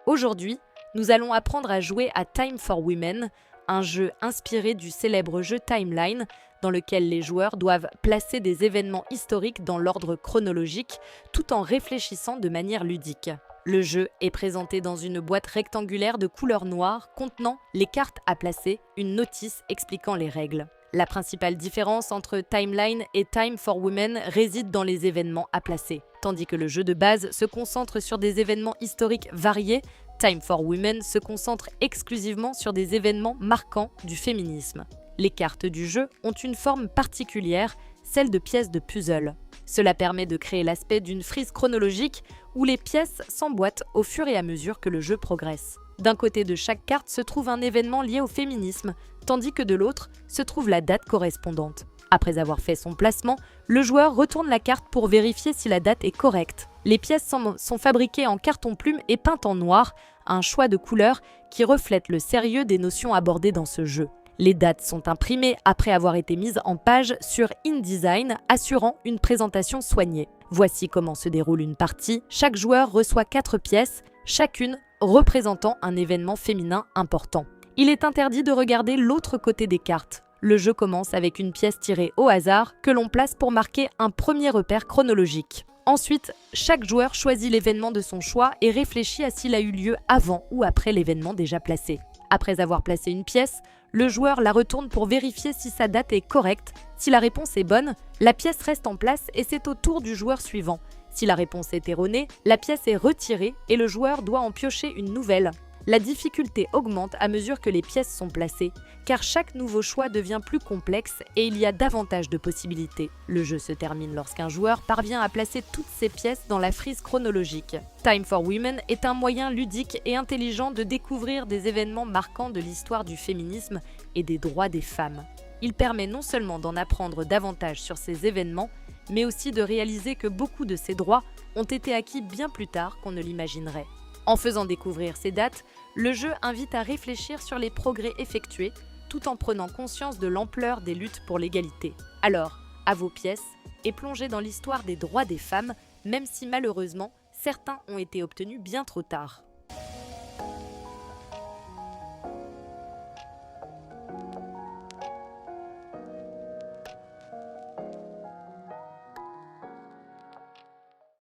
Aujourd'hui, nous allons apprendre à jouer à Time for Women, un jeu inspiré du célèbre jeu Timeline, dans lequel les joueurs doivent placer des événements historiques dans l'ordre chronologique, tout en réfléchissant de manière ludique. Le jeu est présenté dans une boîte rectangulaire de couleur noire contenant les cartes à placer, une notice expliquant les règles. La principale différence entre Timeline et Time for Women réside dans les événements à placer. Tandis que le jeu de base se concentre sur des événements historiques variés, Time for Women se concentre exclusivement sur des événements marquants du féminisme. Les cartes du jeu ont une forme particulière, celle de pièces de puzzle. Cela permet de créer l'aspect d'une frise chronologique où les pièces s'emboîtent au fur et à mesure que le jeu progresse. D'un côté de chaque carte se trouve un événement lié au féminisme, tandis que de l'autre se trouve la date correspondante. Après avoir fait son placement, le joueur retourne la carte pour vérifier si la date est correcte. Les pièces sont fabriquées en carton-plume et peintes en noir, un choix de couleurs qui reflète le sérieux des notions abordées dans ce jeu. Les dates sont imprimées après avoir été mises en page sur InDesign, assurant une présentation soignée. Voici comment se déroule une partie. Chaque joueur reçoit 4 pièces, chacune représentant un événement féminin important. Il est interdit de regarder l'autre côté des cartes. Le jeu commence avec une pièce tirée au hasard que l'on place pour marquer un premier repère chronologique. Ensuite, chaque joueur choisit l'événement de son choix et réfléchit à s'il a eu lieu avant ou après l'événement déjà placé. Après avoir placé une pièce, le joueur la retourne pour vérifier si sa date est correcte. Si la réponse est bonne, la pièce reste en place et c'est au tour du joueur suivant. Si la réponse est erronée, la pièce est retirée et le joueur doit en piocher une nouvelle. La difficulté augmente à mesure que les pièces sont placées, car chaque nouveau choix devient plus complexe et il y a davantage de possibilités. Le jeu se termine lorsqu'un joueur parvient à placer toutes ses pièces dans la frise chronologique. Time for Women est un moyen ludique et intelligent de découvrir des événements marquants de l'histoire du féminisme et des droits des femmes. Il permet non seulement d'en apprendre davantage sur ces événements, mais aussi de réaliser que beaucoup de ces droits ont été acquis bien plus tard qu'on ne l'imaginerait. En faisant découvrir ces dates, le jeu invite à réfléchir sur les progrès effectués, tout en prenant conscience de l'ampleur des luttes pour l'égalité. Alors, à vos pièces, et plongez dans l'histoire des droits des femmes, même si malheureusement, certains ont été obtenus bien trop tard.